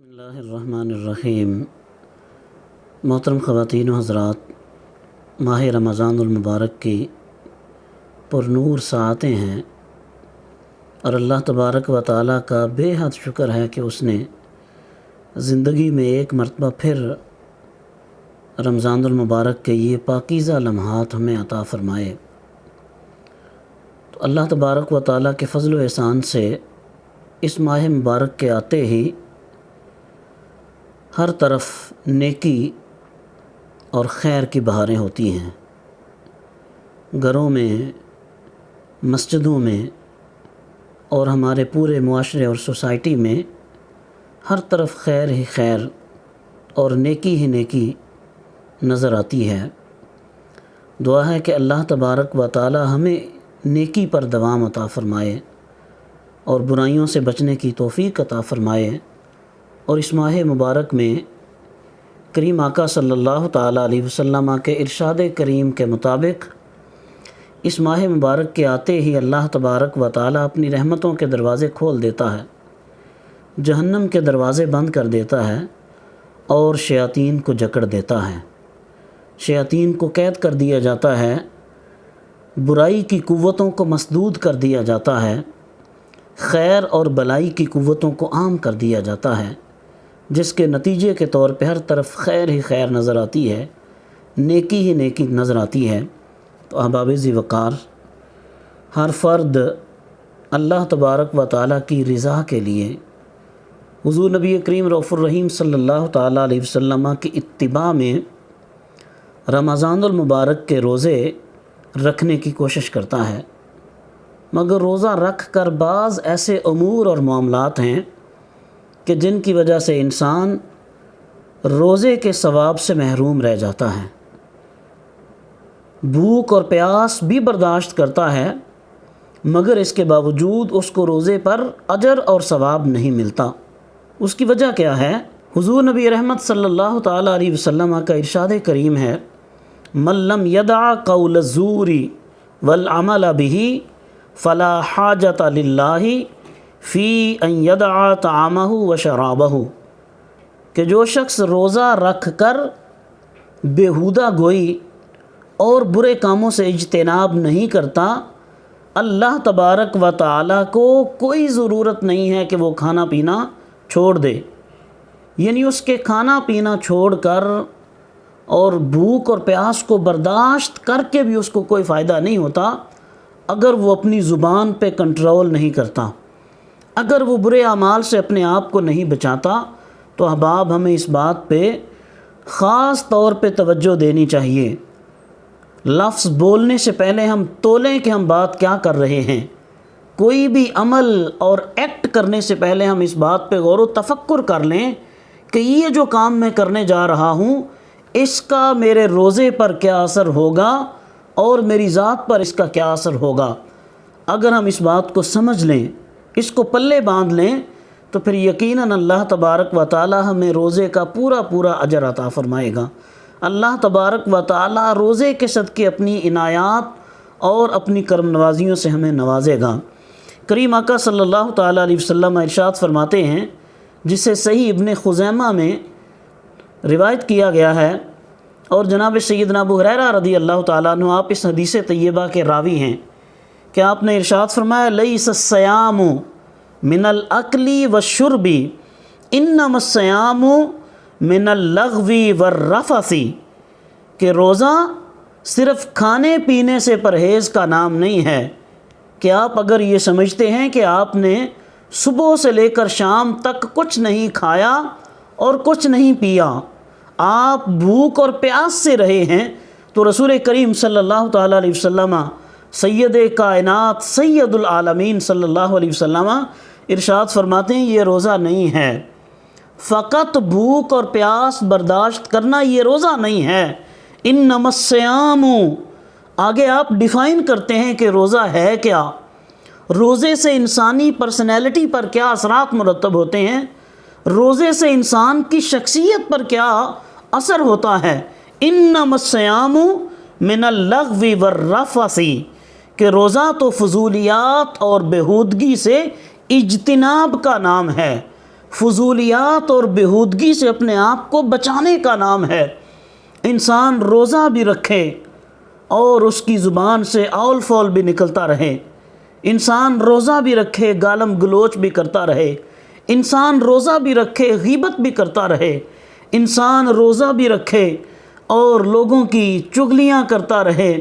بسم اللہ الرحمن الرحیم۔ محترم خواتین و حضرات، ماہ رمضان المبارک کی پرنور ساعتیں ہیں اور اللہ تبارک و تعالیٰ کا بے حد شکر ہے کہ اس نے زندگی میں ایک مرتبہ پھر رمضان المبارک کے یہ پاکیزہ لمحات ہمیں عطا فرمائے۔ تو اللہ تبارک و تعالیٰ کے فضل و احسان سے اس ماہ مبارک کے آتے ہی ہر طرف نیکی اور خیر کی بہاریں ہوتی ہیں۔ گھروں میں، مسجدوں میں اور ہمارے پورے معاشرے اور سوسائٹی میں ہر طرف خیر ہی خیر اور نیکی ہی نیکی نظر آتی ہے۔ دعا ہے کہ اللہ تبارک و تعالی ہمیں نیکی پر دوام عطا فرمائے اور برائیوں سے بچنے کی توفیق عطا فرمائے، اور اس ماہ مبارک میں کریم آقا صلی اللہ تعالیٰ علیہ وسلم کے ارشاد کریم کے مطابق اس ماہ مبارک کے آتے ہی اللہ تبارک و تعالیٰ اپنی رحمتوں کے دروازے کھول دیتا ہے، جہنم کے دروازے بند کر دیتا ہے اور شیاطین کو جکڑ دیتا ہے۔ شیاطین کو قید کر دیا جاتا ہے، برائی کی قوتوں کو مسدود کر دیا جاتا ہے، خیر اور بلائی کی قوتوں کو عام کر دیا جاتا ہے، جس کے نتیجے کے طور پہ ہر طرف خیر ہی خیر نظر آتی ہے، نیکی ہی نیکی نظر آتی ہے۔ تو احباب ذی وقار، ہر فرد اللہ تبارک و تعالیٰ کی رضا کے لیے حضور نبی کریم رؤوف الرحیم صلی اللہ تعالیٰ علیہ وسلم کی اتباع میں رمضان المبارک کے روزے رکھنے کی کوشش کرتا ہے، مگر روزہ رکھ کر بعض ایسے امور اور معاملات ہیں کہ جن کی وجہ سے انسان روزے کے ثواب سے محروم رہ جاتا ہے۔ بھوک اور پیاس بھی برداشت کرتا ہے، مگر اس کے باوجود اس کو روزے پر اجر اور ثواب نہیں ملتا۔ اس کی وجہ کیا ہے؟ حضور نبی رحمت صلی اللہ تعالیٰ علیہ وسلم کا ارشاد کریم ہے، من لم یدع قول الزور والعمل به فلا حاجت للہ فی ان یدع طعامہ و شرابہ، کہ جو شخص روزہ رکھ کر بیہودہ گوئی اور برے کاموں سے اجتناب نہیں کرتا، اللہ تبارک و تعالیٰ کو کوئی ضرورت نہیں ہے کہ وہ کھانا پینا چھوڑ دے۔ یعنی اس کے کھانا پینا چھوڑ کر اور بھوک اور پیاس کو برداشت کر کے بھی اس کو کوئی فائدہ نہیں ہوتا اگر وہ اپنی زبان پہ کنٹرول نہیں کرتا، اگر وہ برے اعمال سے اپنے آپ کو نہیں بچاتا۔ تو احباب، ہمیں اس بات پہ خاص طور پہ توجہ دینی چاہیے۔ لفظ بولنے سے پہلے ہم تولیں کہ ہم بات کیا کر رہے ہیں۔ کوئی بھی عمل اور ایکٹ کرنے سے پہلے ہم اس بات پہ غور و تفکر کر لیں کہ یہ جو کام میں کرنے جا رہا ہوں اس کا میرے روزے پر کیا اثر ہوگا اور میری ذات پر اس کا کیا اثر ہوگا۔ اگر ہم اس بات کو سمجھ لیں، اس کو پلے باندھ لیں، تو پھر یقیناً اللہ تبارک و تعالی ہمیں روزے کا پورا پورا اجر عطا فرمائے گا۔ اللہ تبارک و تعالی روزے کے صدقے اپنی عنایات اور اپنی کرم نوازیوں سے ہمیں نوازے گا۔ کریم آقا صلی اللہ تعالیٰ علیہ وسلم ارشاد فرماتے ہیں، جسے صحیح ابن خزیمہ میں روایت کیا گیا ہے، اور جناب سیدنا ابو ہریرہ رضی اللہ تعالیٰ عنہ آپ اس حدیث طیبہ کے راوی ہیں، کہ آپ نے ارشاد فرمایا، لیس الصیام من الاکل والشرب انما الصیام من اللغو والرفث، کہ روزہ صرف کھانے پینے سے پرہیز کا نام نہیں ہے کہ آپ اگر یہ سمجھتے ہیں کہ آپ نے صبح سے لے کر شام تک کچھ نہیں کھایا اور کچھ نہیں پیا، آپ بھوک اور پیاس سے رہے ہیں، تو رسول کریم صلی اللہ تعالیٰ علیہ وسلم سید کائنات سید العالمین صلی اللہ علیہ وسلم ارشاد فرماتے ہیں، یہ روزہ نہیں ہے۔ فقط بھوک اور پیاس برداشت کرنا یہ روزہ نہیں ہے۔ انما الصیام، آگے آپ ڈیفائن کرتے ہیں کہ روزہ ہے کیا، روزے سے انسانی پرسنالٹی پر کیا اثرات مرتب ہوتے ہیں، روزے سے انسان کی شخصیت پر کیا اثر ہوتا ہے۔ انما الصیام من اللغو والرفث، کہ روزہ تو فضولیات اور بیہودگی سے اجتناب کا نام ہے۔ فضولیات اور بیہودگی سے اپنے آپ کو بچانے کا نام ہے۔ انسان روزہ بھی رکھے اور اس کی زبان سے اول فول بھی نکلتا رہے، انسان روزہ بھی رکھے گالم گلوچ بھی کرتا رہے، انسان روزہ بھی رکھے غیبت بھی کرتا رہے، انسان روزہ بھی رکھے اور لوگوں کی چغلیاں کرتا رہے،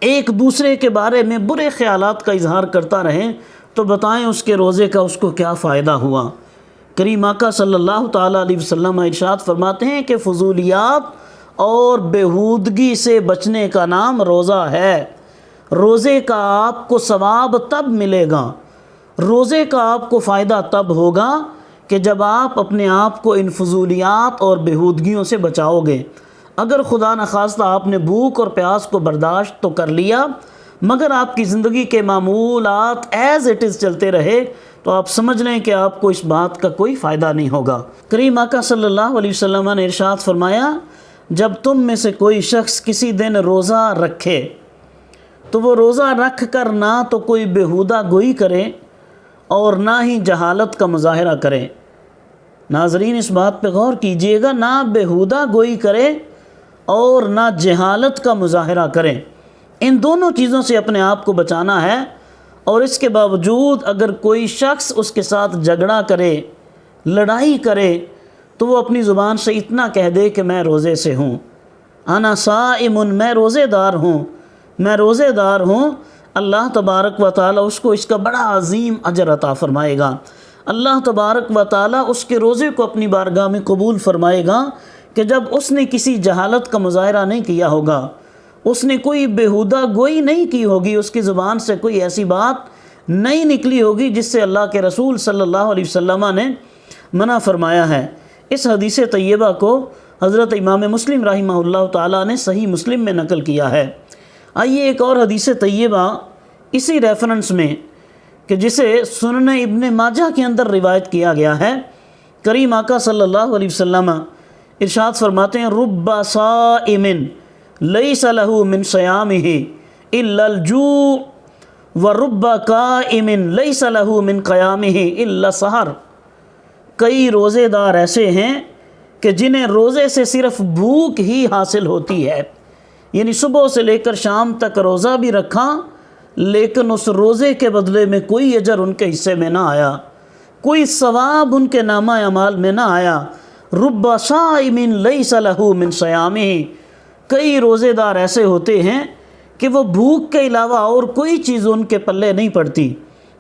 ایک دوسرے کے بارے میں برے خیالات کا اظہار کرتا رہے، تو بتائیں اس کے روزے کا اس کو کیا فائدہ ہوا؟ کریم آقا صلی اللہ تعالیٰ علیہ وسلم ارشاد فرماتے ہیں کہ فضولیات اور بیہودگی سے بچنے کا نام روزہ ہے۔ روزے کا آپ کو ثواب تب ملے گا، روزے کا آپ کو فائدہ تب ہوگا کہ جب آپ اپنے آپ کو ان فضولیات اور بیہودگیوں سے بچاؤ گے۔ اگر خدا نخواستہ آپ نے بھوک اور پیاس کو برداشت تو کر لیا، مگر آپ کی زندگی کے معمولات ایز اٹ از چلتے رہے، تو آپ سمجھ لیں کہ آپ کو اس بات کا کوئی فائدہ نہیں ہوگا۔ کریم آقا صلی اللہ علیہ وسلم نے ارشاد فرمایا، جب تم میں سے کوئی شخص کسی دن روزہ رکھے تو وہ روزہ رکھ کر نہ تو کوئی بیہودہ گوئی کرے اور نہ ہی جہالت کا مظاہرہ کرے۔ ناظرین اس بات پہ غور کیجئے گا، نہ بیہودہ گوئی کرے اور نہ جہالت کا مظاہرہ کرے۔ ان دونوں چیزوں سے اپنے آپ کو بچانا ہے، اور اس کے باوجود اگر کوئی شخص اس کے ساتھ جھگڑا کرے، لڑائی کرے، تو وہ اپنی زبان سے اتنا کہہ دے کہ میں روزے سے ہوں، انا صائم، میں روزے دار ہوں، میں روزے دار ہوں، اللہ تبارک و تعالیٰ اس کو اس کا بڑا عظیم اجر عطا فرمائے گا۔ اللہ تبارک و تعالیٰ اس کے روزے کو اپنی بارگاہ میں قبول فرمائے گا کہ جب اس نے کسی جہالت کا مظاہرہ نہیں کیا ہوگا، اس نے کوئی بیہودہ گوئی نہیں کی ہوگی، اس کی زبان سے کوئی ایسی بات نہیں نکلی ہوگی جس سے اللہ کے رسول صلی اللہ علیہ وسلم نے منع فرمایا ہے۔ اس حدیث طیبہ کو حضرت امام مسلم رحمہ اللہ تعالیٰ نے صحیح مسلم میں نقل کیا ہے۔ آئیے ایک اور حدیث طیبہ اسی ریفرنس میں کہ جسے سنن ابن ماجہ کے اندر روایت کیا گیا ہے، کریم آقا صلی اللہ علیہ وسلم ارشاد فرماتے ہیں، رب صائم لیس لہ من صیامہ الا الجوع ورب قائم لیس لہ من قیامہ الا السحر۔ کئی روزے دار ایسے ہیں کہ جنہیں روزے سے صرف بھوک ہی حاصل ہوتی ہے، یعنی صبح سے لے کر شام تک روزہ بھی رکھا، لیکن اس روزے کے بدلے میں کوئی اجر ان کے حصے میں نہ آیا، کوئی ثواب ان کے نامہ اعمال میں نہ آیا۔ رب صائم لیس لہ من صیامہ، کئی روزے دار ایسے ہوتے ہیں کہ وہ بھوک کے علاوہ اور کوئی چیز ان کے پلے نہیں پڑتی،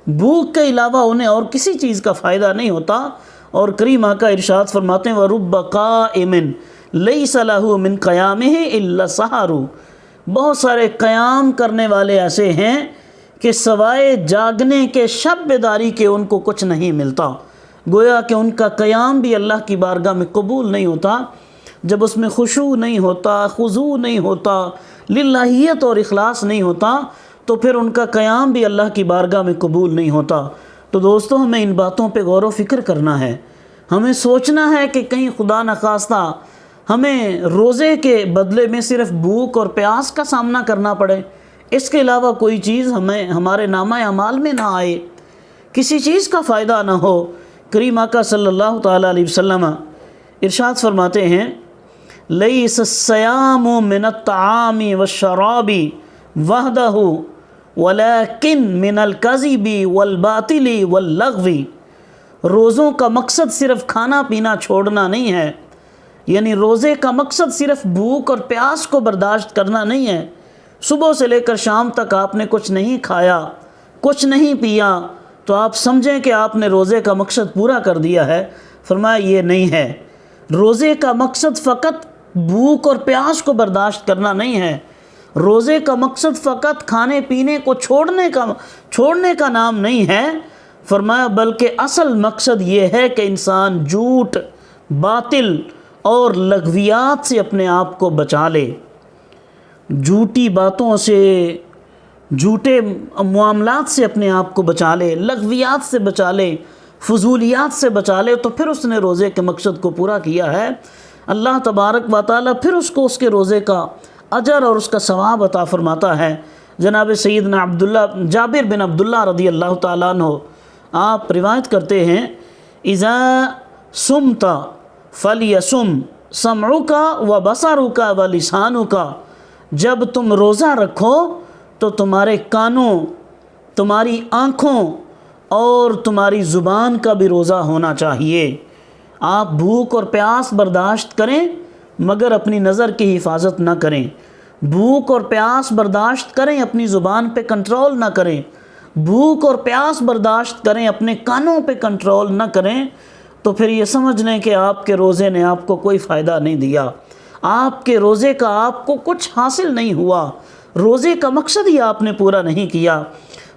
بھوک کے علاوہ انہیں اور کسی چیز کا فائدہ نہیں ہوتا، اور کریم آقا ارشاد فرماتے ہیں وَرُبَّ قَائِمٍ لَيْسَ لَهُ مِنْ قَيَامِهِ إِلَّا السَّحَرُ۔ بہت سارے قیام کرنے والے ایسے ہیں کہ سوائے جاگنے کے شب بیداری کے ان کو کچھ نہیں ملتا، گویا کہ ان کا قیام بھی اللہ کی بارگاہ میں قبول نہیں ہوتا۔ جب اس میں خشوع نہیں ہوتا، خضوع نہیں ہوتا، للہیت اور اخلاص نہیں ہوتا، تو پھر ان کا قیام بھی اللہ کی بارگاہ میں قبول نہیں ہوتا۔ تو دوستو ہمیں ان باتوں پہ غور و فکر کرنا ہے، ہمیں سوچنا ہے کہ کہیں خدا نخواستہ ہمیں روزے کے بدلے میں صرف بھوک اور پیاس کا سامنا کرنا پڑے، اس کے علاوہ کوئی چیز ہمارے نامہ اعمال میں نہ آئے، کسی چیز کا فائدہ نہ ہو۔ کریم آقا صلی اللہ تعالیٰ علیہ وسلم ارشاد فرماتے ہیں لیس الصیام من الطعام والشراب وحدہ ولیکن من الکذب والباطل واللغو۔ روزوں کا مقصد صرف کھانا پینا چھوڑنا نہیں ہے، یعنی روزے کا مقصد صرف بھوک اور پیاس کو برداشت کرنا نہیں ہے، صبح سے لے کر شام تک آپ نے کچھ نہیں کھایا، کچھ نہیں پیا، تو آپ سمجھیں کہ آپ نے روزے کا مقصد پورا کر دیا ہے۔ فرمایا یہ نہیں ہے، روزے کا مقصد فقط بھوک اور پیاس کو برداشت کرنا نہیں ہے، روزے کا مقصد فقط کھانے پینے کو چھوڑنے کا نام نہیں ہے۔ فرمایا بلکہ اصل مقصد یہ ہے کہ انسان جھوٹ، باطل اور لغویات سے اپنے آپ کو بچا لے، جھوٹی باتوں سے، جھوٹے معاملات سے اپنے آپ کو بچا لے، لغویات سے بچا لے، فضولیات سے بچا لے، تو پھر اس نے روزے کے مقصد کو پورا کیا ہے۔ اللہ تبارک و تعالیٰ پھر اس کو اس کے روزے کا اجر اور اس کا ثواب عطا فرماتا ہے۔ جناب سیدنا جابر بن عبداللہ رضی اللہ تعالیٰ عنہ آپ روایت کرتے ہیں، اذا سمت فلیسم سمعک و بصرک و لسانک، جب تم روزہ رکھو تو تمہارے کانوں، تمہاری آنکھوں اور تمہاری زبان کا بھی روزہ ہونا چاہیے۔ آپ بھوک اور پیاس برداشت کریں مگر اپنی نظر کی حفاظت نہ کریں، بھوک اور پیاس برداشت کریں اپنی زبان پہ کنٹرول نہ کریں، بھوک اور پیاس برداشت کریں اپنے کانوں پہ کنٹرول نہ کریں، تو پھر یہ سمجھ لیں کہ آپ کے روزے نے آپ کو کوئی فائدہ نہیں دیا، آپ کے روزے کا آپ کو کچھ حاصل نہیں ہوا، روزے کا مقصد ہی آپ نے پورا نہیں کیا۔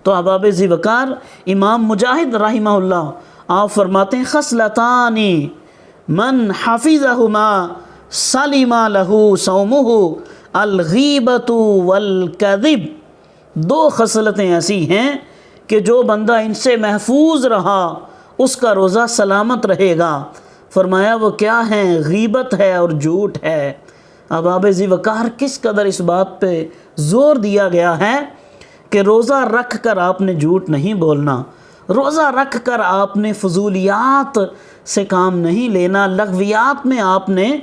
تو احباب ذی وقار، امام مجاہد رحمہ اللہ آپ فرماتے ہیں خصلتان من حفظہما سلم لہ صومہ الغیبۃ والکذب، دو خصلتیں ایسی ہیں کہ جو بندہ ان سے محفوظ رہا اس کا روزہ سلامت رہے گا۔ فرمایا وہ کیا ہیں؟ غیبت ہے اور جھوٹ ہے۔ احباب ذی وقار، کس قدر اس بات پہ زور دیا گیا ہے کہ روزہ رکھ کر آپ نے جھوٹ نہیں بولنا، روزہ رکھ کر آپ نے فضولیات سے کام نہیں لینا، لغویات میں آپ نے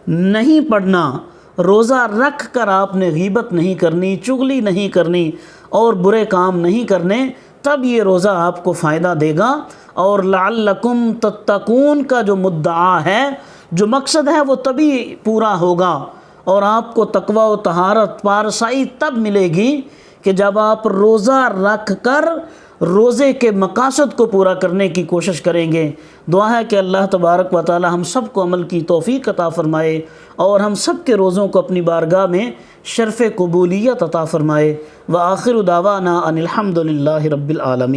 نہیں پڑنا، روزہ رکھ کر آپ نے غیبت نہیں کرنی، چغلی نہیں کرنی اور برے کام نہیں کرنے، تب یہ روزہ آپ کو فائدہ دے گا۔ اور لعلکم تتقون کا جو مدعا ہے، جو مقصد ہے، وہ تبھی پورا ہوگا، اور آپ کو تقوی و طہارت پارسائی تب ملے گی کہ جب آپ روزہ رکھ کر روزے کے مقاصد کو پورا کرنے کی کوشش کریں گے۔ دعا ہے کہ اللہ تبارک و تعالی ہم سب کو عمل کی توفیق عطا فرمائے اور ہم سب کے روزوں کو اپنی بارگاہ میں شرف قبولیت عطا فرمائے۔ وآخر دعوانا ان الحمد للہ رب العالمین۔